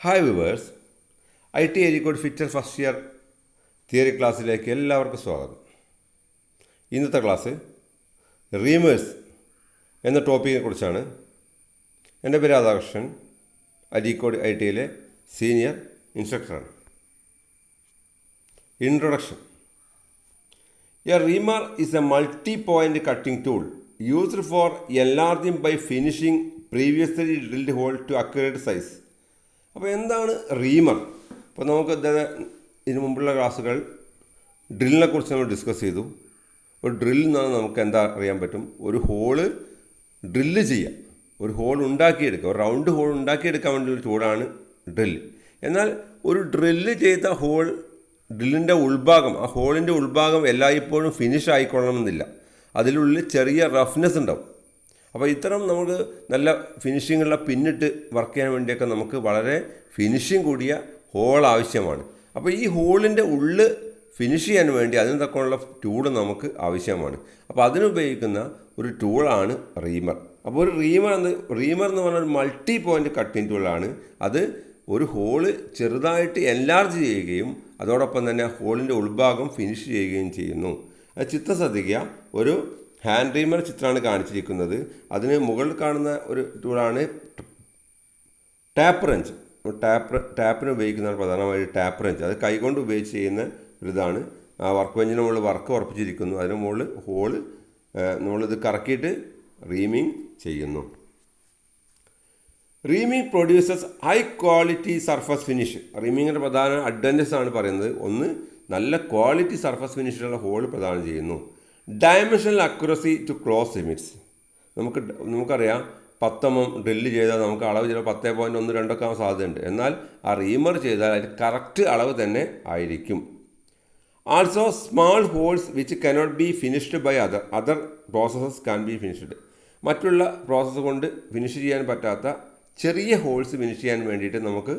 Hi viewers, IT Areekode fitter first year theory ക്ലാസ്സിലേക്ക് എല്ലാവർക്കും സ്വാഗതം. ഇന്നത്തെ ക്ലാസ് റീമേഴ്സ് എന്ന ടോപ്പിക്കിനെ കുറിച്ചാണ്. എൻ്റെ പേര് രാധാകൃഷ്ണൻ, അരീക്കോട് ITയിലെ സീനിയർ ഇൻസ്ട്രക്ടറാണ്. Introduction. A reamer is a multi point cutting tool used for enlarging by finishing previously drilled hole to accurate size. അപ്പോൾ എന്താണ് റീമർ? അപ്പോൾ നമുക്ക് ഇതിനു മുമ്പുള്ള ക്ലാസ്സുകൾ ഡ്രില്ലിനെ കുറിച്ച് നമ്മൾ ഡിസ്കസ് ചെയ്തു. ഒരു ഡ്രില്ലിൽ നിന്നാണ് നമുക്ക് എന്താ അറിയാൻ പറ്റും, ഒരു ഹോള് ഡ്രില്ല് ചെയ്യുക, ഒരു ഹോൾ ഉണ്ടാക്കിയെടുക്കുക, ഒരു റൗണ്ട് ഹോൾ ഉണ്ടാക്കിയെടുക്കാൻ വേണ്ടിയുള്ള ടൂളാണ് ഡ്രില്ല്. എന്നാൽ ഒരു ഡ്രില്ല് ചെയ്ത ഹോൾ, ഡ്രില്ലിൻ്റെ ഉൾഭാഗം, ആ ഹോളിൻ്റെ ഉൾഭാഗം എല്ലായ്പ്പോഴും ഫിനിഷ് ആയിക്കൊള്ളണമെന്നില്ല. അതിനുള്ളിൽ ചെറിയ റഫ്നെസ് ഉണ്ടാവും. അപ്പോൾ ഇത്തരം നമുക്ക് നല്ല ഫിനിഷിങ്ങുള്ള പിന്നിട്ട് വർക്ക് ചെയ്യാൻ വേണ്ടിയൊക്കെ നമുക്ക് വളരെ ഫിനിഷിങ് കൂടിയ ഹോൾ ആവശ്യമാണ്. അപ്പോൾ ഈ ഹോളിൻ്റെ ഉള്ളിൽ ഫിനിഷ് ചെയ്യാൻ വേണ്ടി അതിന് തക്കമുള്ള ടൂള് നമുക്ക് ആവശ്യമാണ്. അപ്പോൾ അതിനുപയോഗിക്കുന്ന ഒരു ടൂളാണ് റീമർ. അപ്പോൾ ഒരു റീമർ എന്ന് പറഞ്ഞാൽ ഒരു മൾട്ടി പോയിൻ്റ് കട്ടിങ് ടൂളാണ്. അത് ഒരു ഹോള് ചെറുതായിട്ട് എൻലാർജ് ചെയ്യുകയും അതോടൊപ്പം തന്നെ ഹോളിൻ്റെ ഉൾഭാഗം ഫിനിഷ് ചെയ്യുകയും ചെയ്യുന്നു. അത് ചിത്രം ശ്രദ്ധിക്കുക. ഒരു ഹാൻഡ് റീമർ ചിത്രമാണ് കാണിച്ചിരിക്കുന്നത്. അതിന് മുകളിൽ കാണുന്ന ഒരു ടൂളാണ് ടാപ്പ് റെഞ്ച്. ടാപ്പിന് ഉപയോഗിക്കുന്നതാണ് പ്രധാനമായിട്ട് ടാപ്പ് റെഞ്ച്. അത് കൈകൊണ്ട് ഉപയോഗിച്ച് ചെയ്യുന്ന ഒരു ഇതാണ്. ആ വർക്ക് ബെഞ്ചിന് മുകളിൽ വർക്ക് ഉറപ്പിച്ചിരിക്കുന്നു. അതിന് മുകളിൽ ഹോള് നമ്മളിത് കറക്കിയിട്ട് റീമിങ് ചെയ്യുന്നു. Reaming produces high quality surface finish. റീമിങ്ങിൻ്റെ പ്രധാന അഡ്വാൻറ്റേജ് ആണ് പറയുന്നത്. ഒന്ന്, നല്ല ക്വാളിറ്റി സർഫസ് ഫിനിഷിലുള്ള ഹോള് പ്രദാനം ചെയ്യുന്നു. Dimensional accuracy to close limits. നമുക്കറിയാം 10 mm ഡ്രില്ല് ചെയ്താൽ നമുക്ക് അളവ് ചിലപ്പോൾ 10.12 ഒക്കെ ആവാൻ സാധ്യതയുണ്ട്. എന്നാൽ ആ റീമർ ചെയ്താൽ അതിന് കറക്റ്റ് അളവ് തന്നെ ആയിരിക്കും. Also small holes which cannot be finished by other processes can be finished. മറ്റുള്ള പ്രോസസ്സ് കൊണ്ട് ഫിനിഷ് ചെയ്യാൻ പറ്റാത്ത ചെറിയ ഹോൾസ് ഫിനിഷ് ചെയ്യാൻ വേണ്ടിയിട്ട് നമുക്ക്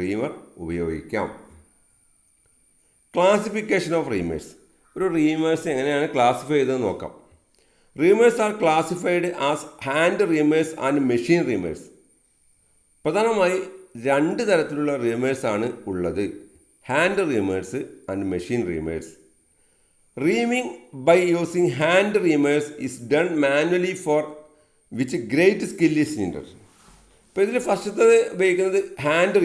റീമർ ഉപയോഗിക്കാം. Classification of reamers. ഒരു റീമേഴ്സ് എങ്ങനെയാണ് ക്ലാസിഫൈ ചെയ്തതെന്ന് നോക്കാം. Reamers are classified as hand reamers and machine reamers. പ്രധാനമായി 2 തരത്തിലുള്ള റീമേഴ്സാണ് ഉള്ളത്: hand reamers and machine reamers. Reaming by using hand reamers is done manually for which great skill is needed. ഇപ്പോൾ ഇതിൽ ഫസ്റ്റത്തത് ഉപയോഗിക്കുന്നത് ഹാൻഡ്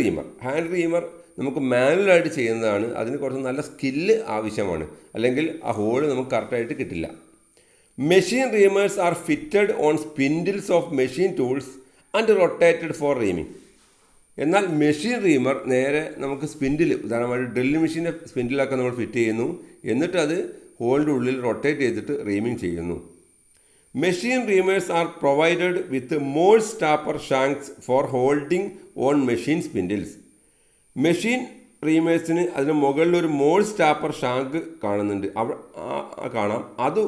റീമർ നമുക്ക് മാനുവലായിട്ട് ചെയ്യുന്നതാണ്. അതിന് കുറച്ച് നല്ല സ്കില്ല് ആവശ്യമാണ്, അല്ലെങ്കിൽ ആ ഹോള് നമുക്ക് കറക്റ്റായിട്ട് കിട്ടില്ല. Machine reamers are fitted on spindles of machine tools and rotated for reaming. എന്നാൽ മെഷീൻ റീമർ നേരെ നമുക്ക് സ്പിൻഡിൽ, ഉദാഹരണമായിട്ട് ഡ്രില്ല് മെഷീൻ്റെ സ്പിൻഡിലൊക്കെ നമ്മൾ ഫിറ്റ് ചെയ്യുന്നു, എന്നിട്ട് അത് ഹോളിൻ്റെ ഉള്ളിൽ റൊട്ടേറ്റ് ചെയ്തിട്ട് റീമിങ് ചെയ്യുന്നു. Machine reamers are provided with Morse taper shanks for holding on machine spindles. Machine റീമേഴ്സിന് അതിന് മുകളിലൊരു മോൾ സ്റ്റാപ്പർ ഷാങ്ക് കാണുന്നുണ്ട്, കാണാം. അത്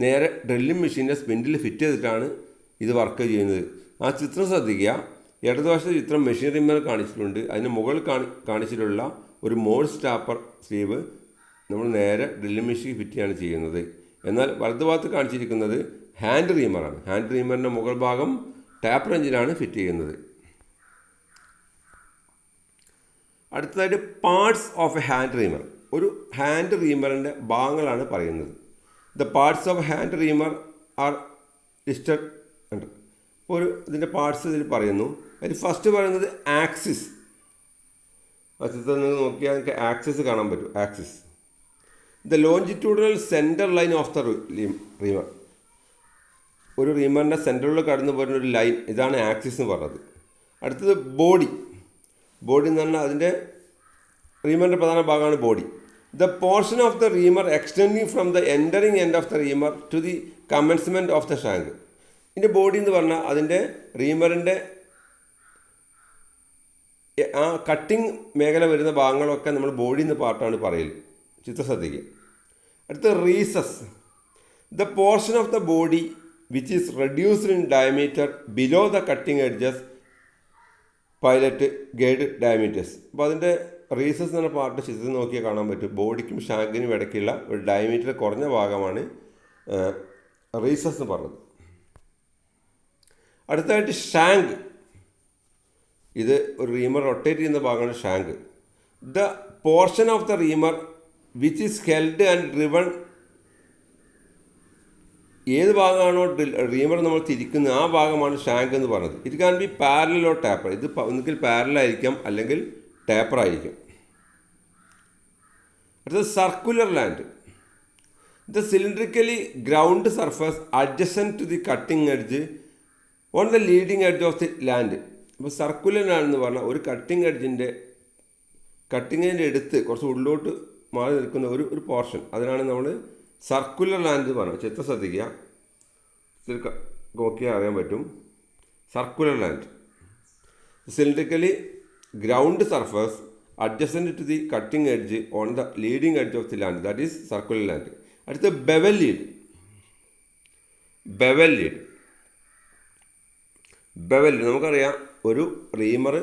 നേരെ ഡ്രില്ലിംഗ് മെഷീൻ്റെ സ്പിൻഡിൽ ഫിറ്റ് ചെയ്തിട്ടാണ് ഇത് വർക്ക് ചെയ്യുന്നത്. ആ ചിത്രം ശ്രദ്ധിക്കുക. ഇടതുവശത്തെ ചിത്രം മെഷീൻ റീമർ കാണിച്ചിട്ടുണ്ട്. അതിന് മുകളിൽ കാണിച്ചിട്ടുള്ള ഒരു മോൾ സ്റ്റാപ്പർ സ്ലീവ് നമ്മൾ നേരെ ഡ്രില്ലിംഗ് മെഷീൻ ഫിറ്റ് ചെയ്യാണ് ചെയ്യുന്നത്. എന്നാൽ വലതുഭാഗത്ത് കാണിച്ചിരിക്കുന്നത് ഹാൻഡ് റീമറാണ്. ഹാൻഡ് റീമറിൻ്റെ മുകൾ ഭാഗം ടാപ്പ് റെഞ്ചിലാണ് ഫിറ്റ് ചെയ്യുന്നത്. അടുത്തതായിട്ട് parts of A hand Reimer. ഒരു ഹാൻഡ് റീമറിൻ്റെ ഭാഗങ്ങളാണ് പറയുന്നത്. The parts of hand Reimer R listed ഉണ്ട്. ഒരു ഇതിൻ്റെ പാർട്സ് ഇതിൽ പറയുന്നു. അതിൽ ഫസ്റ്റ് പറയുന്നത് ആക്സിസ്. ആ ചിത്രം നിങ്ങൾ നോക്കിയാൽ നിങ്ങൾക്ക് ആക്സിസ് കാണാൻ പറ്റും. Axis, the longitudinal centre line of the reamer. ഒരു റീമറിൻ്റെ സെൻറ്ററിൽ കടന്നു പോരുന്ന ഒരു ലൈൻ, ഇതാണ് ആക്സിസ് എന്ന് പറഞ്ഞത്. അടുത്തത് ബോഡി എന്ന് പറഞ്ഞാൽ അതിൻ്റെ റീമറിൻ്റെ പ്രധാന ഭാഗമാണ് body. The portion of the reamer extending from the entering end of the reamer to the commencement of the shank. ഇതിൻ്റെ ബോഡി എന്ന് പറഞ്ഞാൽ അതിൻ്റെ റീമറിൻ്റെ ആ കട്ടിങ് മേഖല വരുന്ന ഭാഗങ്ങളൊക്കെ നമ്മൾ ബോഡി എന്ന പാർട്ടാണ് പറയൽ. ചിത്രം ശ്രദ്ധിക്കുക. അടുത്ത recess. The portion of the body which is reduced in diameter below the cutting edges pilot guide diameters. അപ്പോൾ അതിൻ്റെ റീസസ് എന്ന പാർട്ട് ചിത്രത്തിൽ നോക്കിയാൽ കാണാൻ പറ്റും. ബോഡിക്കും ഷാങ്കിനും ഇടയ്ക്കുള്ള ഒരു ഡയമീറ്റർ കുറഞ്ഞ ഭാഗമാണ് റീസസ് എന്ന് പറഞ്ഞത്. അടുത്തതായിട്ട് ഷാങ്ക്. ഇത് ഒരു റീമർ റൊട്ടേറ്റ് ചെയ്യുന്ന ഭാഗമാണ് shank. The portion of the Reimer which is held and driven, ഏത് ഭാഗമാണോ റീമർ നമ്മൾ തിരിക്കുന്നത് ആ ഭാഗമാണ് ഷാങ്ക് എന്ന് പറയുന്നത്. It can be parallel or taper. ഇത് ഒന്നുകിൽ പാരലായിരിക്കാം അല്ലെങ്കിൽ ടാപ്പർ ആയിരിക്കും. അടുത്തത് circular land. The cylindrically ground surface adjacent to the cutting edge on the leading edge of the land. അപ്പോൾ സർക്കുലർ ലാൻഡ് എന്ന് പറഞ്ഞാൽ ഒരു കട്ടിങ്ങിൻ്റെ അടുത്ത് കുറച്ച് ഉള്ളിലോട്ട് മാറി നിൽക്കുന്ന ഒരു പോർഷൻ, അതിനാണ് നമ്മൾ സർക്കുലർ ലാൻഡ് എന്ന് പറഞ്ഞത്. ചിത്രം ശ്രദ്ധിക്കുക, നോക്കിയാൽ അറിയാൻ പറ്റും. Circular land, cylindrically ground surface adjacent to the cutting edge on the leading edge of the land, that is circular land. അടുത്ത ബെവൽ ലീഡ്. നമുക്കറിയാം, ഒരു റീമർ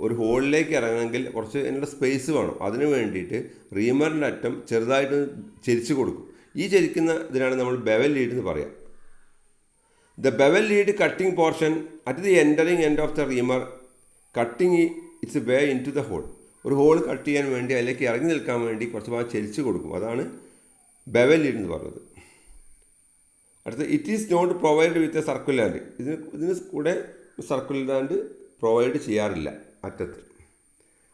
ഒരു ഹോളിലേക്ക് ഇറങ്ങണമെങ്കിൽ കുറച്ച് അതിനുള്ള സ്പേസ് വേണം. അതിന് വേണ്ടിയിട്ട് റീമറിൻ്റെ അറ്റം ചെറുതായിട്ട് ചെരിച്ച് കൊടുക്കും. ഈ ചരിക്കുന്ന ഇതിനാണ് നമ്മൾ ബെവൽ ലീഡ് എന്ന് പറയാം. The bevel lead cutting portion at the entering end of the reamer cutting its way into the hole. ഒരു ഹോൾ കട്ട് ചെയ്യാൻ വേണ്ടി അതിലേക്ക് ഇറങ്ങി നിൽക്കാൻ വേണ്ടി കുറച്ച് ഭാഗം ചെരിച്ച് കൊടുക്കും. അതാണ് ബെവൽ ലീഡ് എന്ന് പറഞ്ഞത്. അടുത്ത് it is not provide with a circular land. ഇതിന് കൂടെ സർക്കുലർ ലാൻഡ് പ്രൊവൈഡ് ചെയ്യാറില്ല അറ്റത്ത്.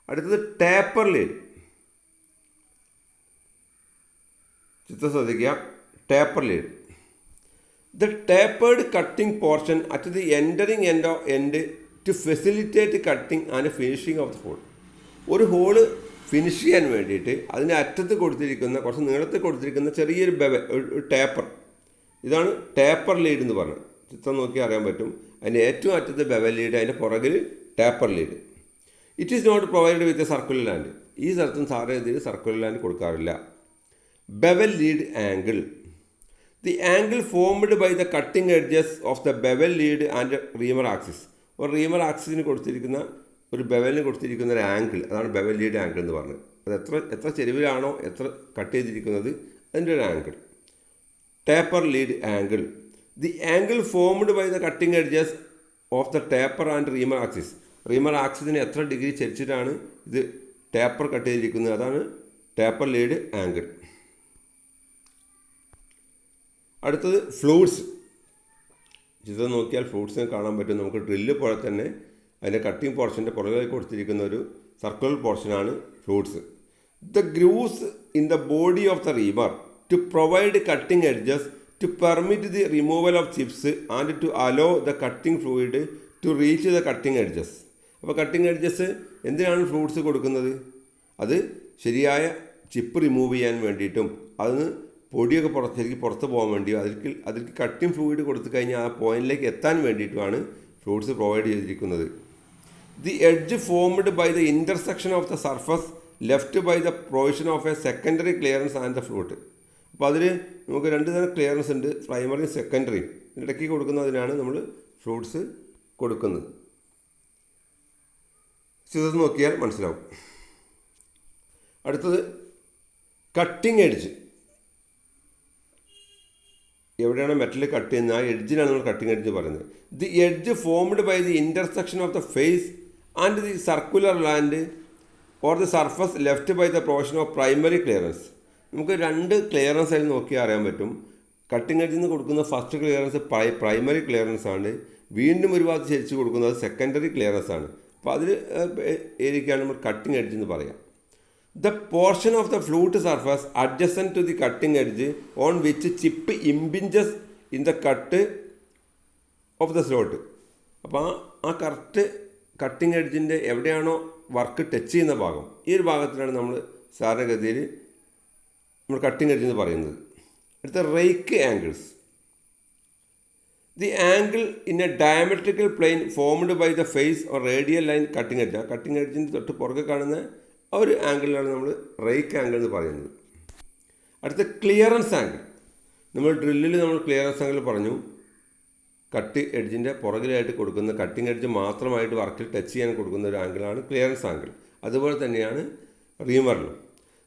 അടുത്തത് ടേപ്പർ ലീഡ്. ചിത്രം ശ്രദ്ധിക്കുക, taper lead. The tapered cutting portion at the entering end to facilitate cutting and finishing of the hole. ഒരു hole finish ചെയ്യാൻ വേണ്ടിയിട്ട് അതിൻ്റെ അറ്റത്ത് കൊടുത്തിരിക്കുന്ന, കുറച്ച് നീളത്തിൽ കൊടുത്തിരിക്കുന്ന ചെറിയൊരു ഒരു ടേപ്പർ, ഇതാണ് ടേപ്പർ ലീഡ് എന്ന് പറഞ്ഞത്. ചിത്രം നോക്കി അറിയാൻ പറ്റും. അതിൻ്റെ ഏറ്റവും അറ്റത്ത് ബെവൽ ലീഡ്, അതിൻ്റെ പുറകിൽ taper lead. It is not provide with a circular land. ഈ സ്ഥലത്തും സാധാരണ രീതിയിൽ സർക്കുലർ ലാൻഡ് കൊടുക്കാറില്ല. Bevel lead angle. The angle formed by the cutting edges of the bevel lead and reamer axis. ഒരു reamer ആക്സിസിന് കൊടുത്തിരിക്കുന്ന, ഒരു ബെവലിന് കൊടുത്തിരിക്കുന്ന ഒരു ആംഗിൾ, അതാണ് ബെവൽ ലീഡ് ആംഗിൾ എന്ന് പറഞ്ഞത്. അത് എത്ര ചെരുവിലാണോ എത്ര കട്ട് ചെയ്തിരിക്കുന്നത് അതിൻ്റെ ഒരു angle. Taper lead angle. The angle formed by the cutting edges of the taper and reamer axis. Reamer ആക്സിസിന് എത്ര ഡിഗ്രി ചരിച്ചിട്ടാണ് ഇത് ടേപ്പർ കട്ട് ചെയ്തിരിക്കുന്നത്, അതാണ് ടേപ്പർ ലീഡ് ആംഗിൾ. അടുത്തത് ഫ്ലൂട്ട്സ്. ചിത്രം നോക്കിയാൽ ഫ്ലൂട്ട്സിനെ കാണാൻ പറ്റും. നമുക്ക് ഡ്രില്ല് പോലെ തന്നെ അതിൻ്റെ കട്ടിംഗ് പോർഷൻ്റെ പുറകിലേക്ക് കൊടുത്തിരിക്കുന്ന ഒരു സർക്കുലർ പോർഷനാണ് flutes. The grooves in the body of the reamer to provide cutting edges to permit the removal of chips and to allow the cutting fluid to reach the cutting edges. അപ്പോൾ cutting edges എന്തിനാണ് flutes കൊടുക്കുന്നത്? അത് ശരിയായ chip remove ചെയ്യാൻ വേണ്ടിയിട്ടും അതിന് പൊടിയൊക്കെ പുറത്ത് പോകാൻ വേണ്ടിയും അതിലേക്ക് കട്ടിംഗ് ഫ്ലൂയിഡ് കൊടുത്തു കഴിഞ്ഞാൽ ആ പോയിന്റിലേക്ക് എത്താൻ വേണ്ടിയിട്ടുമാണ് ഫ്ലൂട്ട്സ് പ്രൊവൈഡ് ചെയ്തിരിക്കുന്നത്. The edge formed by the intersection of the surface left by the provision of a secondary clearance and the flute. അപ്പോൾ അതിൽ നമുക്ക് രണ്ട് തരം ക്ലിയറൻസ് ഉണ്ട്, പ്രൈമറിയും സെക്കൻഡറിയും. ഇടയ്ക്ക് കൊടുക്കുന്നതിനാണ് നമ്മൾ ഫ്ലൂട്ട്സ് കൊടുക്കുന്നത്. ചിത്രം നോക്കിയാൽ മനസ്സിലാവും. അടുത്തത് കട്ടിംഗ് എഡ്ജ്. എവിടെയാണ് മെറ്റൽ കട്ട് ചെയ്യുന്നത് ആ എഡ്ജിനാണ് നമ്മൾ കട്ടിംഗ് എഡ്ജ് പറയുന്നത്. The edge formed by the intersection of the face and the circular land or the surface left by the provision of primary clearance. നമുക്ക് രണ്ട് ക്ലിയറൻസ് ആയി നോക്കിയാൽ അറിയാൻ പറ്റും. കട്ടിംഗ് എഡ്ജിൽ നിന്ന് കൊടുക്കുന്ന ഫസ്റ്റ് ക്ലിയറൻസ് പ്രൈമറി ക്ലിയറൻസ് ആണ്, വീണ്ടും ഒരു ഭാഗത്ത് ചരിച്ച് കൊടുക്കുന്നത് സെക്കൻഡറി ക്ലിയറൻസ് ആണ്. അപ്പോൾ അതിൽ ഏരിയയ്ക്കാണ് നമ്മൾ കട്ടിംഗ് എഡ്ജ് എന്ന് പറയാം. The portion of the flute surface adjacent to the cutting edge on which chip impinges in the cut of the slot. അപ്പോൾ ആ കറക്റ്റ് കട്ടിംഗ് എഡ്ജിൻ്റെ എവിടെയാണോ വർക്ക് ടച്ച് ചെയ്യുന്ന ഭാഗം, ഈ ഒരു ഭാഗത്തിലാണ് നമ്മൾ സാധാരണഗതിയിൽ നമ്മൾ കട്ടിംഗ് എഡ്ജ് എന്ന് പറയുന്നത്. അടുത്ത rake angles. The angle in a diametrical plane formed by the face or radial line cutting edge. ആ കട്ടിംഗ് എഡ്ജിൻ്റെ തൊട്ട് പുറകെ കാണുന്ന ആ ഒരു ആംഗിളിലാണ് നമ്മൾ റേക്ക് ആംഗിൾ എന്ന് പറയുന്നത്. അടുത്ത ക്ലിയറൻസ് ആംഗിൾ. നമ്മൾ ഡ്രില്ലിൽ നമ്മൾ ക്ലിയറൻസ് ആംഗിൾ പറഞ്ഞു. കട്ട് എഡ്ജിൻ്റെ പുറകിലായിട്ട് കൊടുക്കുന്ന, കട്ടിംഗ് എഡ്ജ് മാത്രമായിട്ട് വർക്കിൽ ടച്ച് ചെയ്യാൻ കൊടുക്കുന്ന ഒരു ആംഗിളാണ് ക്ലിയറൻസ് ആംഗിൾ. അതുപോലെ തന്നെയാണ് റീമറിലും.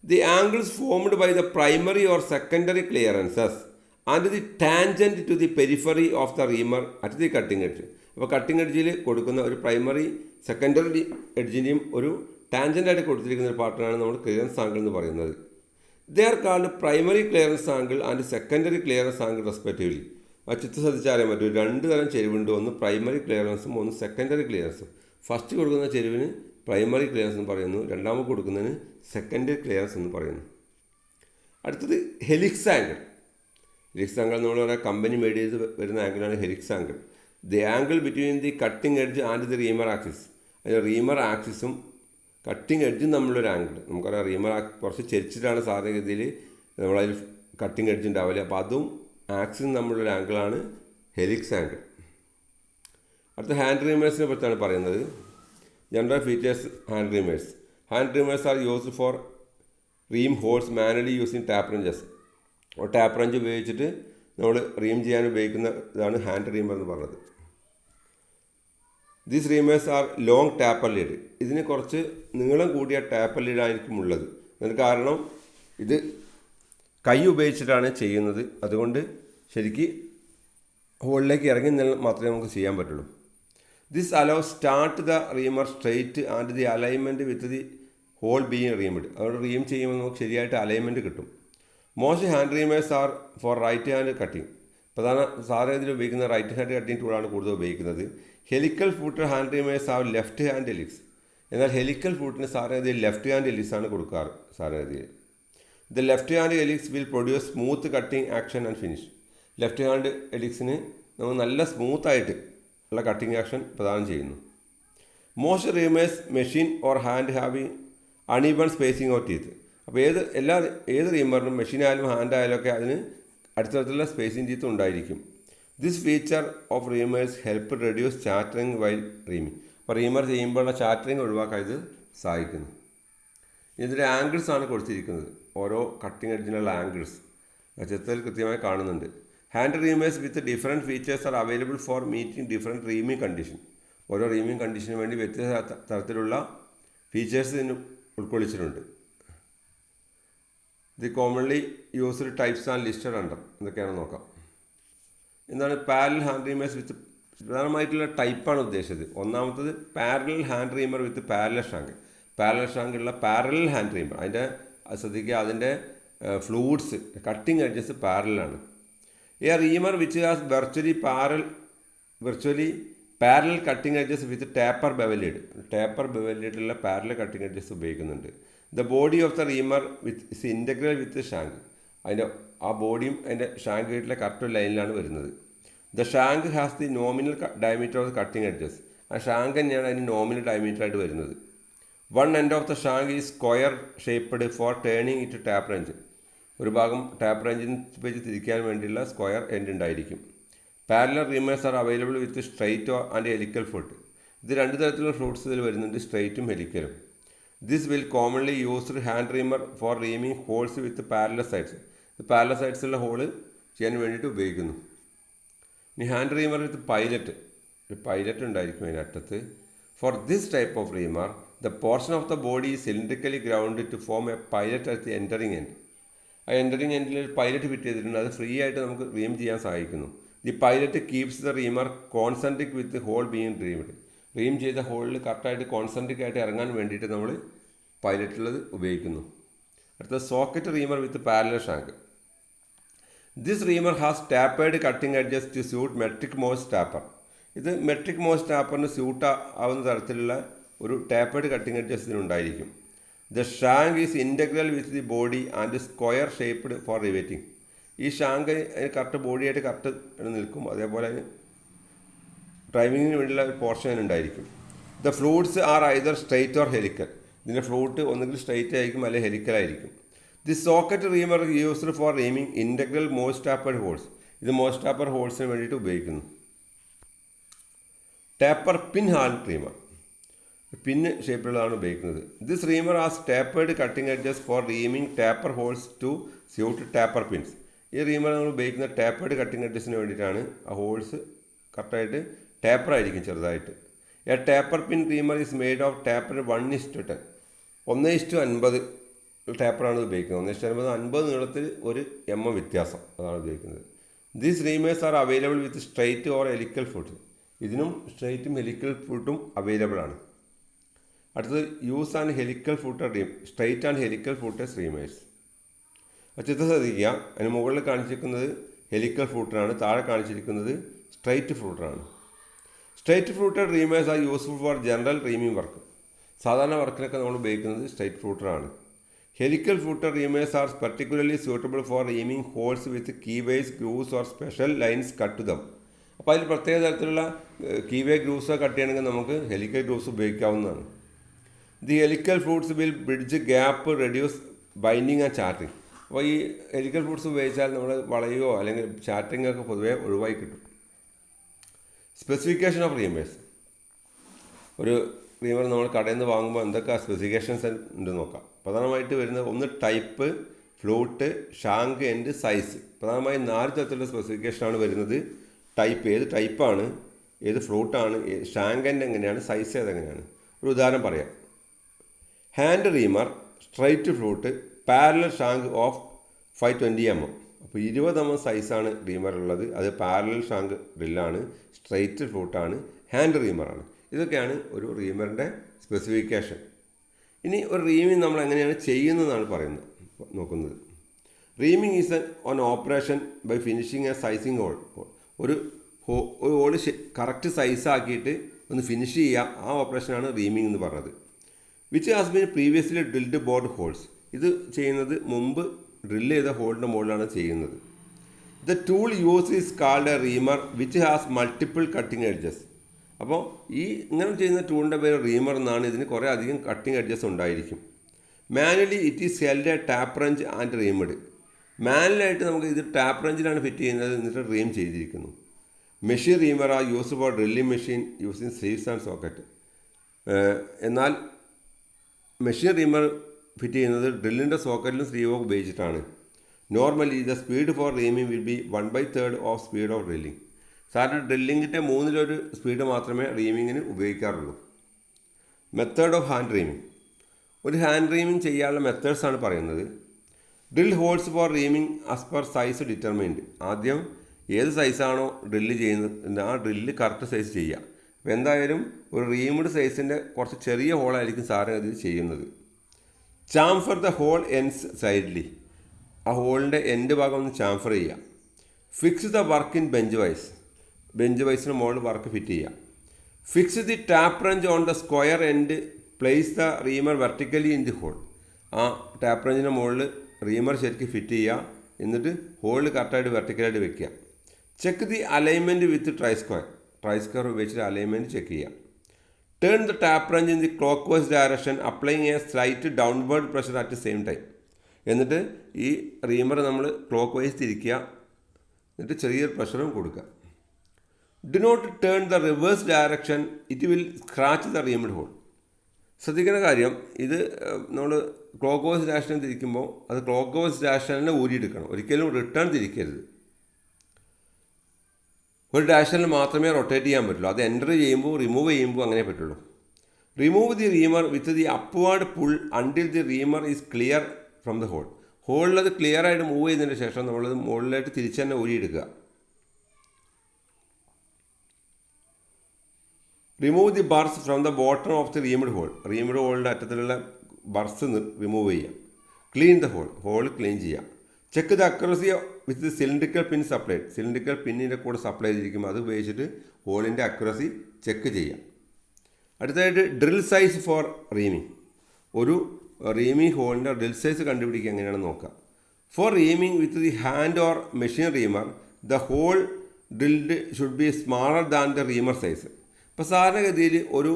The angles formed by the primary or secondary clearances and the tangent to the periphery of the reamer at the cutting edge. അപ്പോൾ കട്ടിംഗ് എഡ്ജിൽ കൊടുക്കുന്ന ഒരു പ്രൈമറി സെക്കൻഡറി എഡ്ജിൻ്റെയും ഒരു ടാൻജൻ്റായിട്ട് കൊടുത്തിരിക്കുന്ന ഒരു പാർട്ടിനാണ് നമ്മൾ ക്ലിയറൻസ് ആംഗിൾ എന്ന് പറയുന്നത്. They are called primary clearance angle and secondary clearance angle respectively. ആ ചിത്രം ശ്രദ്ധിച്ചാൽ പറ്റും, രണ്ട് തരം ചെരിവുണ്ട്, ഒന്ന് പ്രൈമറി ക്ലിയറൻസും ഒന്ന് സെക്കൻഡറി ക്ലിയറൻസും. ഫസ്റ്റ് കൊടുക്കുന്ന ചെരുവിന് പ്രൈമറി ക്ലിയറൻസ് എന്ന് പറയുന്നു, രണ്ടാമത് കൊടുക്കുന്നതിന് സെക്കൻഡറി ക്ലിയറൻസ് എന്ന് പറയുന്നു. അടുത്തത് ഹെലിക്സ് ആംഗിൾ. ഹെലിക്സ് ആംഗിൾ നമ്മൾ പറയാം കമ്പനി മേഡ് ചെയ്ത് വരുന്ന ആംഗിളാണ് helix angle. The angle between the cutting edge and the reamer axis. അതിന് റീമർ ആക്സിസും കട്ടിംഗ് എഡ്ജും തമ്മിലൊരു ആംഗിൾ. നമുക്കറിയാം റീമർ കുറച്ച് ചെരിച്ചിട്ടാണ് സാധാരണഗതിയിൽ നമ്മളതിൽ കട്ടിംഗ് എഡ്ജ് ഉണ്ടാവില്ല, അപ്പോൾ അതും ആക്സിസും തമ്മിലൊരു ആംഗിളാണ് ഹെലിക്സ് ആംഗിൾ. അടുത്ത ഹാൻഡ് റീമേഴ്സിനെ പറ്റിയാണ് പറയുന്നത്. General features hand reamers. Hand reamers are used for ream holes manually using tap wrenches. Tap wrench ഉപയോഗിച്ചിട്ട് നമ്മൾ റീം ചെയ്യാൻ ഉപയോഗിക്കുന്ന ഇതാണ് ഹാൻഡ് റീമർ എന്ന് പറഞ്ഞത്. These reamers are long taper lead. ഇതിന് കുറച്ച് നീളം കൂടിയ ടാപ്പർ ലീഡായിരിക്കും ഉള്ളത്. അതിന് കാരണം ഇത് കൈ ഉപയോഗിച്ചിട്ടാണ് ചെയ്യുന്നത്, അതുകൊണ്ട് ശരിക്ക് ഹോളിലേക്ക് ഇറങ്ങി മാത്രമേ നമുക്ക് ചെയ്യാൻ പറ്റുള്ളൂ. This allow start the reamer straight and the alignment with the hole being reamed. അവിടെ റീം ചെയ്യുമ്പോൾ നമുക്ക് ശരിയായിട്ട് അലൈൻമെൻറ്റ് കിട്ടും. Most hand reamers are for right hand cutting. സാധാരണ ഇതിൽ ഉപയോഗിക്കുന്ന റൈറ്റ് ഹാൻഡ് കട്ടിങ് ടൂളാണ് കൂടുതൽ ഉപയോഗിക്കുന്നത്. ഹെലിക്കൽ ഫൂട്ടർ hand reamers are left hand helix. എന്നാൽ ഹെലിക്കൽ ഫൂട്ടിന് സാധാരണഗതിയിൽ ലെഫ്റ്റ് ഹാൻഡ് എലിക്സ് ആണ് കൊടുക്കാറ് സാധാരണഗതിയിൽ. The left hand helix will produce smooth cutting action and finish. Left hand എലിക്സിന് നമുക്ക് നല്ല സ്മൂത്തായിട്ട് ഉള്ള കട്ടിങ് ആക്ഷൻ പ്രദാനം ചെയ്യുന്നു. Most reamers machine or hand having uneven spacing of teeth. അപ്പോൾ ഏത് റീമറിനും മെഷീനായാലും ഹാൻഡ് ആയാലും ഒക്കെ അതിന് അടുത്തടുത്തുള്ള സ്പേസിങ് ടീത്ത് ഉണ്ടായിരിക്കും. This feature of reamers help reduce chattering while reaming. അപ്പോൾ റീമർ ചെയ്യുമ്പോഴുള്ള ചാറ്ററിങ് ഒഴിവാക്കാൻ ഇത് സഹായിക്കുന്നു. ഇതിൻ്റെ ആംഗിൾസ് ആണ് കൊടുത്തിരിക്കുന്നത്, ഓരോ കട്ടിങ് എഡ്ജിനുള്ള ആംഗിൾസ് ചിത്രത്തിൽ കൃത്യമായി കാണുന്നുണ്ട്. Hand reamers with different features are available for meeting different reaming condition. ഓരോ റീമിങ് കണ്ടീഷന് വേണ്ടി വ്യത്യസ്ത തരത്തിലുള്ള ഫീച്ചേഴ്സ് ഇതിന് ഉൾക്കൊള്ളിച്ചിട്ടുണ്ട്. The commonly used types and listed under എന്തൊക്കെയാണെന്ന് നോക്കാം. എന്താണ് പാരലൽ ഹാൻഡ് റീമേഴ്സ് വിത്ത്? പ്രധാനമായിട്ടുള്ള ടൈപ്പാണ് ഉദ്ദേശിച്ചത്. ഒന്നാമത്തത് parallel hand reamer with parallel shank. Parallel ഷാങ്കുള്ള പാരലൽ ഹാൻഡ് റീമർ, അതിൻ്റെ ശ്രദ്ധിക്കുക, അതിൻ്റെ ഫ്ലൂയിഡ്സ് കട്ടിങ് എഡ്ജസ് പാരലാണ്. A reamer which has virtually parallel cutting edges with taper ബെവലിലുള്ള പാരലൽ കട്ടിങ് എഡ്ജസ് ഉപയോഗിക്കുന്നുണ്ട്. The body of the reamer with integral with shank. അതിൻ്റെ ആ ബോഡിയും അതിൻ്റെ ഷാങ്ക് ആയിട്ടുള്ള കറക്റ്റ് ലൈനിലാണ് വരുന്നത്. The shank has the nominal diameter of the cutting edges. ആ ഷാങ്ക് തന്നെയാണ് അതിന് നോമിനൽ ഡയമീറ്റർ ആയിട്ട് വരുന്നത്. One end of the shank is square shaped for turning it tap wrench. ഒരു ഭാഗം ടാപ്പ് റഞ്ചിന് വെച്ച് തിരിക്കാൻ വേണ്ടിയുള്ള സ്ക്വയർ എൻഡ് ഉണ്ടായിരിക്കും. Parallel reamers are available with straight and helical flute. ഇത് രണ്ട് തരത്തിലുള്ള ഫ്രൂട്ട്സ് ഇതിൽ വരുന്നുണ്ട്, സ്ട്രെയിറ്റും ഹെലിക്കലും. This will commonly used hand reamer for reaming holes with parallel sides. Parallel സൈഡ്സുള്ള ഹോള് ചെയ്യാൻ വേണ്ടിയിട്ട് ഉപയോഗിക്കുന്നു. ഇനി ഹാൻഡ് റീമർ വിത്ത് പൈലറ്റ് ഉണ്ടായിരിക്കും അതിനറ്റത്ത്. For this type of reamer the portion of the body is cylindrically ground to form a pilot at the entering end. ആ entering എൻഡിൽ ഒരു പൈലറ്റ് ഫിറ്റ് ചെയ്തിട്ടുണ്ട്, അത് ഫ്രീ ആയിട്ട് നമുക്ക് റീം ചെയ്യാൻ സഹായിക്കുന്നു. The pilot keeps the reamer concentric with hole being reamed. Ream ചെയ്ത ഹോളിൽ കറക്റ്റായിട്ട് കോൺസെൻട്രിക് ആയിട്ട് ഇറങ്ങാൻ വേണ്ടിയിട്ട് നമ്മൾ പൈലറ്റുള്ളത് ഉപയോഗിക്കുന്നു. അടുത്തത് socket reamer with parallel shank. This reamer has tapered cutting edges to suit metric Morse taper. ഇത് മെട്രിക് മോസ് ടാപ്പറിന് സ്യൂട്ട് ആവുന്ന തരത്തിലുള്ള ഒരു ടാപ്പേഡ് കട്ടിംഗ് എഡ്ജസ് ഇതിനുണ്ടായിരിക്കും. The shank is integral with the body and square shaped for riveting. ഈ shank അതിന് correct ബോഡിയായിട്ട് correct നിൽക്കും, അതേപോലെ അതിന് ഡ്രൈവിങ്ങിന് വേണ്ടിയുള്ള ഒരു പോർഷൻ ഉണ്ടായിരിക്കും. The flutes are either straight or helical. ഇതിൻ്റെ ഫ്ലൂട്ട് ഒന്നുകിൽ സ്ട്രെയിറ്റ് ആയിരിക്കും അല്ലെങ്കിൽ ഹെലിക്കലായിരിക്കും. The socket reamer used for reaming integral most taper holes. ഇത് മോസ്റ്റ് ടാപ്പർ ഹോൾസിന് വേണ്ടിയിട്ട് ഉപയോഗിക്കുന്നു. Taper pin hand reamer, pin ഷേപ്പിലുള്ളതാണ് ഉപയോഗിക്കുന്നത്. This reamer has tapered cutting edges for reaming taper holes to suit taper pins. ഈ reamer നമ്മൾ ഉപയോഗിക്കുന്ന tapered cutting എഡ്ജസിന് വേണ്ടിയിട്ടാണ്. ആ ഹോൾസ് കറക്റ്റായിട്ട് ടാപ്പർ ആയിരിക്കും ചെറുതായിട്ട്. A taper pin reamer is made of taper 1:10. 1:50 ടാപ്പറാണ് ഉപയോഗിക്കുന്നത്. 1:50 50 നീളത്തിൽ 1 mm വ്യത്യാസം, അതാണ് ഉപയോഗിക്കുന്നത്. These reamers are available with straight or helical flute. ഇതിനും സ്ട്രെയിറ്റും ഹെലിക്കൽ ഫുട്ടും അവൈലബിൾ ആണ്. അടുത്തത് യൂസ് ആൻഡ് ഹെലിക്കൽ ഫൂട്ടർ straight and helical fluted reamers. ചിത്രം ശ്രദ്ധിക്കുക, അതിന് മുകളിൽ കാണിച്ചിരിക്കുന്നത് ഹെലിക്കൽ ഫ്ലൂട്ടറാണ്, താഴെ കാണിച്ചിരിക്കുന്നത് സ്ട്രൈറ്റ് ഫ്ലൂട്ടറാണ്. Straight fluted reamers are useful for general reaming work. സാധാരണ വർക്കിനൊക്കെ നമ്മൾ ഉപയോഗിക്കുന്നത് സ്ട്രൈറ്റ് ഫ്ലൂട്ടറാണ്. Helical fluted reamers are particularly suitable for reaming holes with keyways grooves or special lines cut to them. അപ്പോൾ അതിൽ പ്രത്യേക തരത്തിലുള്ള കീവേ ഗ്രൂവ്സോ കട്ട് ചെയ്യണമെങ്കിൽ നമുക്ക് ഹെലിക്കൽ ഗ്രൂവ്സ് ഉപയോഗിക്കാവുന്നതാണ്. The helical flutes will bridge gap, reduce binding and ചാർട്ടിങ്. അപ്പോൾ ഈ ഹെലിക്കൽ ഫ്ലൂട്ട്സ് ഉപയോഗിച്ചാൽ നമ്മൾ വളയുകയോ അല്ലെങ്കിൽ ചാർട്ടിങ് ഒക്കെ പൊതുവേ ഒഴിവായി കിട്ടും. Specification of reamers. ഒരു റീമർ നമ്മൾ കടയിൽ നിന്ന് വാങ്ങുമ്പോൾ എന്തൊക്കെ സ്പെസിഫിക്കേഷൻസ് ഉണ്ട് നോക്കാം. പ്രധാനമായിട്ട് വരുന്നത് ഒന്ന് type, flute, shank and size. പ്രധാനമായും 4 തരത്തിലുള്ള സ്പെസിഫിക്കേഷനാണ് വരുന്നത്. ടൈപ്പ്, ഏത് ടൈപ്പാണ്, ഏത് ഫ്ലൂട്ടാണ്, ഷാങ്ക് ആൻഡ് എങ്ങനെയാണ്, സൈസ് ഏതെങ്ങനെയാണ്. ഒരു ഉദാഹരണം പറയാം. Hand Reimer, straight flute, parallel shank of 520 mm. അപ്പോൾ 20 mm സൈസാണ് റീമർ ഉള്ളത്. അത് പാരലൽ ഷാങ്ക് ഡ്രില്ലാണ്, സ്ട്രൈറ്റ് ഫ്ലൂട്ടാണ്, ഹാൻഡ് റീമറാണ്. ഇതൊക്കെയാണ് ഒരു റീമറിൻ്റെ സ്പെസിഫിക്കേഷൻ. ഇനി ഒരു റീമിങ് നമ്മൾ എങ്ങനെയാണ് ചെയ്യുന്നതെന്നാണ് പറയുന്നത് നോക്കുന്നത്. Reaming is on operation by finishing a sizing hole. ഒരു ഹോൾ കറക്റ്റ് സൈസാക്കിയിട്ട് ഒന്ന് ഫിനിഷ് ചെയ്യുക, ആ ഓപ്പറേഷനാണ് റീമിങ് എന്ന് പറഞ്ഞത്. Which has been previously drilled bored holes. ഇത് ചെയ്യുന്നത് മുമ്പ് ഡ്രില്ല് ചെയ്ത ഹോളിൻ്റെ മുകളിലാണ് ചെയ്യുന്നത്. The tool use is called a reamer which has multiple cutting edges. അപ്പോൾ ഈ ഇങ്ങനെ ചെയ്യുന്ന ടൂളിൻ്റെ പേര് റീമർ എന്നാണ്. ഇതിന് കുറേ അധികം കട്ടിങ് എഡ്ജസ് ഉണ്ടായിരിക്കും. Manually it is held a tap wrench and reamed. മാനുവലായിട്ട് നമുക്ക് ഇത് ടാപ്പ് റഞ്ചിലാണ് ഫിറ്റ് ചെയ്യുന്നത്, എന്നിട്ട് റീം ചെയ്തിരിക്കുന്നു. Machine reamer are use for drilling machine using sleeves and socket. എന്നാൽ മെഷീൻ റീമർ ഫിറ്റ് ചെയ്യുന്നത് ഡ്രില്ലിൻ്റെ സോക്കറ്റിലും സ്ലീവും ഉപയോഗിച്ചിട്ടാണ്. Normally the speed for reaming will be 1/3 of speed of drilling. സാധാരണ ഡ്രില്ലിങ്ങിൻ്റെ 1/3 സ്പീഡ് മാത്രമേ റീമിങ്ങിന് ഉപയോഗിക്കാറുള്ളൂ. Method of hand reaming. ഒരു ഹാൻഡ് റീമിംഗ് ചെയ്യാനുള്ള മെത്തേഡ്സാണ് പറയുന്നത്. Drill holes for reaming as per size determined. ആദ്യം ഏത് സൈസാണോ ഡ്രില്ല് ചെയ്യുന്നത് ആ ഡ്രില്ല് കറക്റ്റ് സൈസ് ചെയ്യുക. അപ്പോൾ എന്തായാലും ഒരു റീമിഡ് സൈസിൻ്റെ കുറച്ച് ചെറിയ ഹോളായിരിക്കും സാധാരണ ഇത് ചെയ്യുന്നത്. Chamfer the hole ends slightly. ആ ഹോളിൻ്റെ എൻഡ് ഭാഗം ഒന്ന് ചാംഫർ ചെയ്യുക. Fix the work in bench vice. Bench വൈസിന് മുകളിൽ വർക്ക് ഫിറ്റ് ചെയ്യുക. Fix the tap wrench on the square end. Place the reamer vertically in the hole. ആ tap റഞ്ചിൻ്റെ മുകളിൽ റീമർ ശരിക്കും ഫിറ്റ് ചെയ്യുക, എന്നിട്ട് ഹോളിൽ കറക്റ്റായിട്ട് വെർട്ടിക്കലായിട്ട് വെക്കുക. Check the alignment with try square ഉപയോഗിച്ചിട്ട് അലൈൻമെൻറ്റ് ചെക്ക് ചെയ്യുക. Turn the tap wrench in the clockwise direction applying a slight downward pressure at same time. എന്നിട്ട് ഈ റീമർ നമ്മൾ ക്ലോക്ക് വൈസ് തിരിക്കുക, എന്നിട്ട് ചെറിയൊരു പ്രഷറും കൊടുക്കുക. Do not turn the reverse direction, it will scratch the reamed hole. ശ്രദ്ധിക്കുന്ന കാര്യം, ഇത് നമ്മൾ ക്ലോക്ക് വൈസ് ഡയറക്ഷനിൽ തിരിക്കുമ്പോൾ അത് ക്ലോക്ക് വൈസ് ഡയറക്ഷനിൽ ഊരിയെടുക്കണം. ഒരിക്കലും റിട്ടേൺ തിരിക്കരുത്. ഒരു ഡയറക്ഷനിൽ മാത്രമേ റൊട്ടേറ്റ് ചെയ്യാൻ പറ്റുള്ളൂ. അത് എൻ്റർ ചെയ്യുമ്പോൾ റിമൂവ് ചെയ്യുമ്പോൾ അങ്ങനെ പറ്റുള്ളൂ. Remove the reamer with the upward pull until the reamer is clear from the hole. ഹോളിലത് ക്ലിയർ ആയിട്ട് മൂവ് ചെയ്തതിന് ശേഷം നമ്മളത് മുകളിലായിട്ട് തിരിച്ച് തന്നെ ഊരിയെടുക്കുക. Remove the burrs from the bottom of the reamed hole. Reamed ഹോളിൻ്റെ അറ്റത്തിലുള്ള ബർസ് റിമൂവ് ചെയ്യുക. ക്ലീൻ ദ ഹോൾ ക്ലീൻ ചെയ്യുക. Check the accuracy with the cylindrical pin supplied. Cylindrical പിന്നിൻ്റെ കൂടെ സപ്ലൈ ചെയ്തിരിക്കും, അത് ഉപയോഗിച്ചിട്ട് ഹോളിൻ്റെ അക്യുറസി ചെക്ക് ചെയ്യുക. അടുത്തതായിട്ട് ഡ്രിൽ സൈസ് ഫോർ റീമിംഗ്. ഒരു റീമിംഗ് ഹോളിൻ്റെ ഡ്രിൽ സൈസ് കണ്ടുപിടിക്കുക എങ്ങനെയാണെന്ന് നോക്കാം. For reaming with the hand or machine reamer the hole drilled should be smaller than the reamer size. ഇപ്പോൾ സാധാരണഗതിയിൽ ഒരു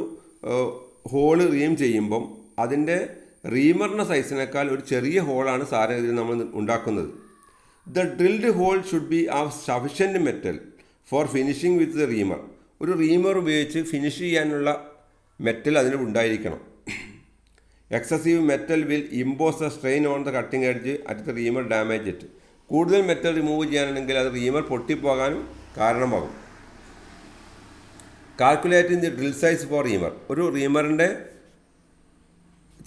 ഹോള് റീം ചെയ്യുമ്പം അതിൻ്റെ റീമറിൻ്റെ സൈസിനേക്കാൾ ഒരു ചെറിയ ഹോളാണ് സാധാരണഗതിയിൽ നമ്മൾ ഉണ്ടാക്കുന്നത്. The drilled hole should be of sufficient metal for finishing with the reamer. ഒരു റീമർ ഉപയോഗിച്ച് ഫിനിഷ് ചെയ്യാനുള്ള മെറ്റൽ അതിന് ഉണ്ടായിരിക്കണം. Excessive metal will impose the strain on the cutting edge at the reamer damage it. കൂടുതൽ metal remove ചെയ്യാനാണെങ്കിൽ അത് reamer പൊട്ടിപ്പോകാനും കാരണമാകും. Calculating the drill size for reamer. ഒരു റീമറിൻ്റെ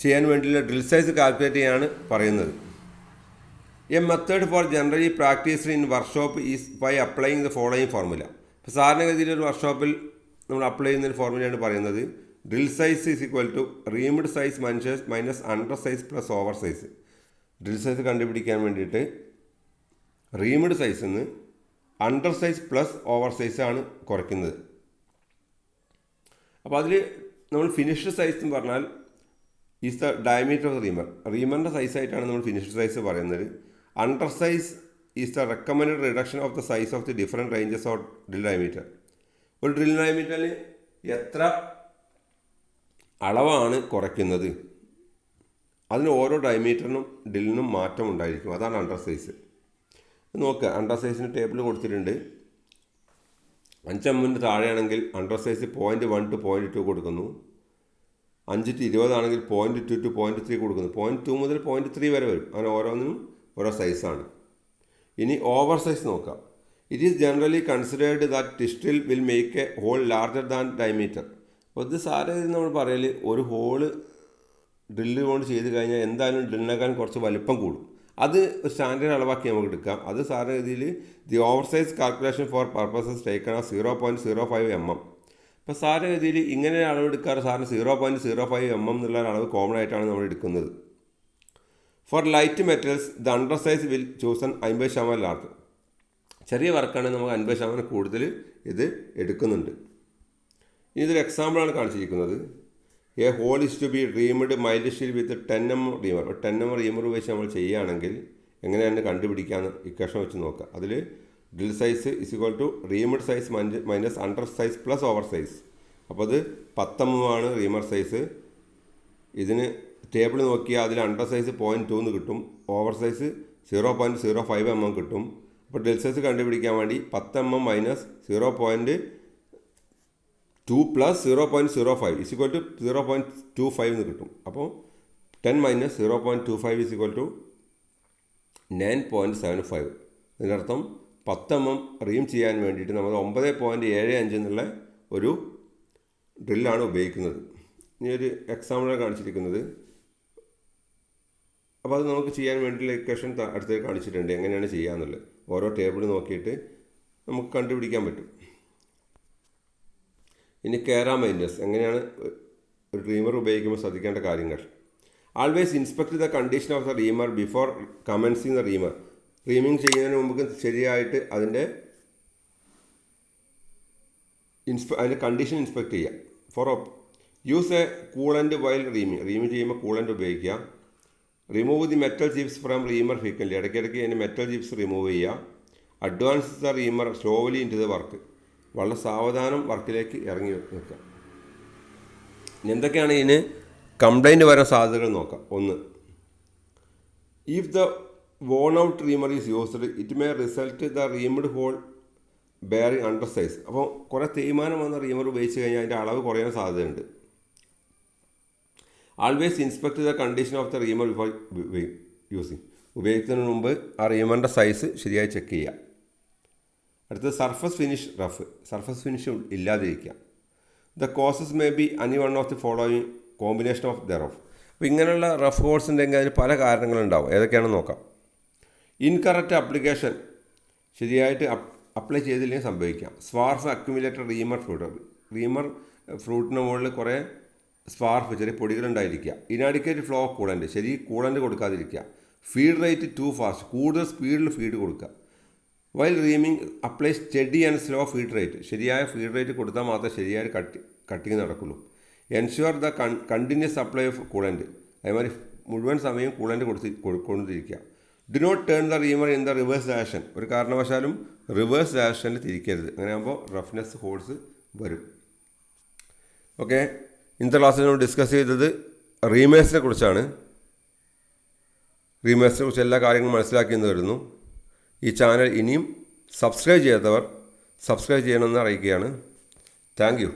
ചെയ്യാൻ വേണ്ടിയുള്ള ഡ്രിൽ സൈസ് കാൽക്കുലേറ്റ് ചെയ്യാനാണ് പറയുന്നത്. A method for generally practised in workshop is by applying the following formula. ഇപ്പോൾ സാധാരണഗതിയിൽ ഒരു വർക്ക്ഷോപ്പിൽ നമ്മൾ അപ്ലൈ ചെയ്യുന്ന ഒരു ഫോർമുലയാണ് പറയുന്നത്. Drill size is equal to reamed size minus under size plus over size. Drill size കണ്ടുപിടിക്കാൻ വേണ്ടിയിട്ട് റീംഡ് സൈസിൽ നിന്ന് അണ്ടർ സൈസ് പ്ലസ് ഓവർ സൈസാണ് കുറയ്ക്കുന്നത്. അപ്പോൾ അതിൽ നമ്മൾ ഫിനിഷ്ഡ് സൈസ് എന്ന് പറഞ്ഞാൽ is the diameter of the reamer. റീമറിൻ്റെ സൈസായിട്ടാണ് നമ്മൾ ഫിനിഷ്ഡ് സൈസ് പറയുന്നത്. Under size is the recommend reduction of the size of the different ranges of drill diameter. ഒരു ഡ്രിൽ ഡയമീറ്ററിൽ എത്ര അളവാണ് കുറയ്ക്കുന്നത്, അതിന് ഓരോ ഡയമീറ്ററിനും ഡ്രില്ലിനും മാറ്റം ഉണ്ടായിരിക്കും. അതാണ് അണ്ടർ സൈസ്. നോക്കുക, അണ്ടർ സൈസിന് ടേബിൾ കൊടുത്തിട്ടുണ്ട്. 5 mm താഴെയാണെങ്കിൽ അണ്ടർ സൈസ് 0.1 to 0.2 കൊടുക്കുന്നു. 5 to 20 ആണെങ്കിൽ 0.2 to 0.3 കൊടുക്കുന്നു. 0.2 മുതൽ 0.3 വരെ വരും. അങ്ങനെ ഓരോന്നിനും ഓരോ സൈസാണ്. ഇനി ഓവർ സൈസ് നോക്കാം. It is generally considered that twist drill will make a hole larger than diameter. അപ്പോൾ ഇത് സാധാരണ നമ്മൾ പറയൽ ഒരു ഹോള് ഡ്രില്ല് കൊണ്ട് ചെയ്ത് കഴിഞ്ഞാൽ എന്തായാലും ഡ്രില്ലിനേക്കാൾ കുറച്ച് വലിപ്പം കൂടും. അത് സ്റ്റാൻഡേർഡ് അളവാക്കി നമുക്ക് എടുക്കാം. അത് സാധാരണ രീതിയിൽ the over size calculation for purposes taken ആ 0.05 mm. ഇപ്പോൾ സാധാരണ രീതിയിൽ ഇങ്ങനെ അളവെടുക്കാറ് സാറിന് 0.05 mm എന്നുള്ള അളവ് കോമൺ ആയിട്ടാണ് നമ്മൾ എടുക്കുന്നത്. For light metals the under size will chosen 50% large. ചെറിയ വർക്കാണെങ്കിൽ നമുക്ക് 50% കൂടുതൽ ഇത് എടുക്കുന്നുണ്ട്. ഇനി ഇതൊരു എക്സാമ്പിളാണ് കാണിച്ചിരിക്കുന്നത്. A hole is to be reamed mild steel with 10 mm reamer. 10 mm reamer വെച്ച് നമ്മൾ ചെയ്യുകയാണെങ്കിൽ എങ്ങനെയാണ് കണ്ടുപിടിക്കാമെന്ന് ഇക്വേഷൻ വെച്ച് നോക്കുക. അതിൽ drill size is equal to reamed size minus under size plus over size. അപ്പോൾ അത് 10 mm ആണ് റീമർ സൈസ്. ഇതിന് ടേബിൾ നോക്കിയാൽ അതിൽ അണ്ടർ സൈസ് 0.2 എന്ന് കിട്ടും, ഓവർ സൈസ് 0.05 mm കിട്ടും. അപ്പോൾ ഡ്രിൽ സൈസ് കണ്ടുപിടിക്കാൻ വേണ്ടി 10 mm minus 0.2 plus 0.05 is equal to 0.25 എന്ന് കിട്ടും. അപ്പോൾ 10 മൈനസ് 0.25 ഇസ് ഈക്വൽ ടു 9.75. ഇതിനർത്ഥം 10 mm റീം ചെയ്യാൻ വേണ്ടിയിട്ട് നമ്മൾ 9.75 എന്നുള്ള ഒരു ഡ്രില്ലാണ് ഉപയോഗിക്കുന്നത്. ഇനി ഒരു എക്സാമ്പിളാണ് കാണിച്ചിരിക്കുന്നത്. അപ്പോൾ അത് നമുക്ക് ചെയ്യാൻ വേണ്ടിയിട്ടുള്ള ഇക്വേഷൻ അടുത്തേക്ക് കാണിച്ചിട്ടുണ്ട്, എങ്ങനെയാണ് ചെയ്യാന്നുള്ളത്. ഓരോ ടേബിൾ നോക്കിയിട്ട് നമുക്ക് കണ്ടുപിടിക്കാൻ പറ്റും. ഇനി കേര മൈനസ് എങ്ങനെയാണ് ഒരു റീമർ ഉപയോഗിക്കുമ്പോൾ ശ്രദ്ധിക്കേണ്ട കാര്യങ്ങൾ. Always inspect the condition of the reamer before commencing the reamer. Reaming ചെയ്യുന്നതിന് മുമ്പ് ശരിയായിട്ട് അതിൻ്റെ കണ്ടീഷൻ ഇൻസ്പെക്ട് ചെയ്യുക. For use a coolant while reaming ചെയ്യുമ്പോൾ കൂളൻ്റ് ഉപയോഗിക്കുക. Remove the metal chips from reamer frequently. ഇടയ്ക്കിടയ്ക്ക് അതിന് മെറ്റൽ ചിപ്സ് റിമൂവ് ചെയ്യുക. Advance the reamer slowly into the work. വളരെ സാവധാനം വർക്കിലേക്ക് ഇറങ്ങി നിൽക്കുക. ഇനി എന്തൊക്കെയാണ് ഇതിന് കംപ്ലൈൻറ്റ് വരാൻ സാധ്യതകൾ നോക്കാം. 1, if the worn out reamer is used it may result the reamed hole bearing under size. അപ്പോൾ കുറേ തേയ്മാനം വന്ന റീമർ ഉപയോഗിച്ച് കഴിഞ്ഞാൽ അതിൻ്റെ അളവ് കുറയാൻ സാധ്യതയുണ്ട്. Always inspect the condition of the reamer before using. ഉപയോഗിക്കുന്നതിന് മുമ്പ് ആ റീമറിൻ്റെ സൈസ് ശരിയായി ചെക്ക് ചെയ്യുക. അടുത്തത് surface finish rough. Surface finish ഇല്ലാതിരിക്കുക. The causes may be any one of the following combination of the rough. അപ്പോൾ ഇങ്ങനെയുള്ള റഫ് ഹോൾസ് ഉണ്ടെങ്കിൽ അതിന് പല കാരണങ്ങളുണ്ടാവും. ഏതൊക്കെയാണെന്ന് നോക്കാം. ഇൻകറക്റ്റ് അപ്ലിക്കേഷൻ, ശരിയായിട്ട് അപ്ലൈ ചെയ്തില്ലെങ്കിൽ സംഭവിക്കാം. സ്വാർഫ് അക്യുമുലേറ്റഡ് റീമർ ഫ്രൂട്ടിന് മുകളിൽ കുറേ സ്വാർഫ് ചെറിയ പൊടികളുണ്ടായിരിക്കുക. ഇനാഡിക്കേറ്റ് ഫ്ലോ ഓഫ് കൂളൻ്റ്, ശരി കൂളൻ്റ് കൊടുക്കാതിരിക്കുക. ഫീഡ് റേറ്റ് ടു ഫാസ്റ്റ്, കൂടുതൽ സ്പീഡിൽ ഫീഡ് കൊടുക്കുക. While reaming apply steady and slow feed rate, ശരിയായ ഫീഡ് റേറ്റ് കൊടുത്താൽ മാത്രമേ ശരിയായ കട്ടിങ് നടക്കുള്ളൂ. Ensure the continuous supply of coolant, അതേമാതിരി മുഴുവൻ സമയം കൂളൻ്റ് കൊണ്ടിരിക്കുക. Do not turn the reamer in the reverse direction, ഒരു കാരണവശാലും റിവേഴ്സ് ഡയറക്ഷനിൽ തിരിക്കരുത്. അങ്ങനെ ആകുമ്പോൾ റഫ്നെസ് ഹോൾസ് വരും. ഓക്കെ, ഇന്നത്തെ ക്ലാസ്സിൽ നമ്മൾ ഡിസ്കസ് ചെയ്തത് റീമേഴ്സിനെ കുറിച്ചാണ്. റീമേഴ്സിനെ കുറിച്ച് എല്ലാ കാര്യങ്ങളും മനസ്സിലാക്കിയെന്ന് വരുന്നു. ഈ ചാനൽ ഇനിയും സബ്സ്ക്രൈബ് ചെയ്യാത്തവർ സബ്സ്ക്രൈബ് ചെയ്യണമെന്ന് അറിയിക്കുകയാണ്. Thank you.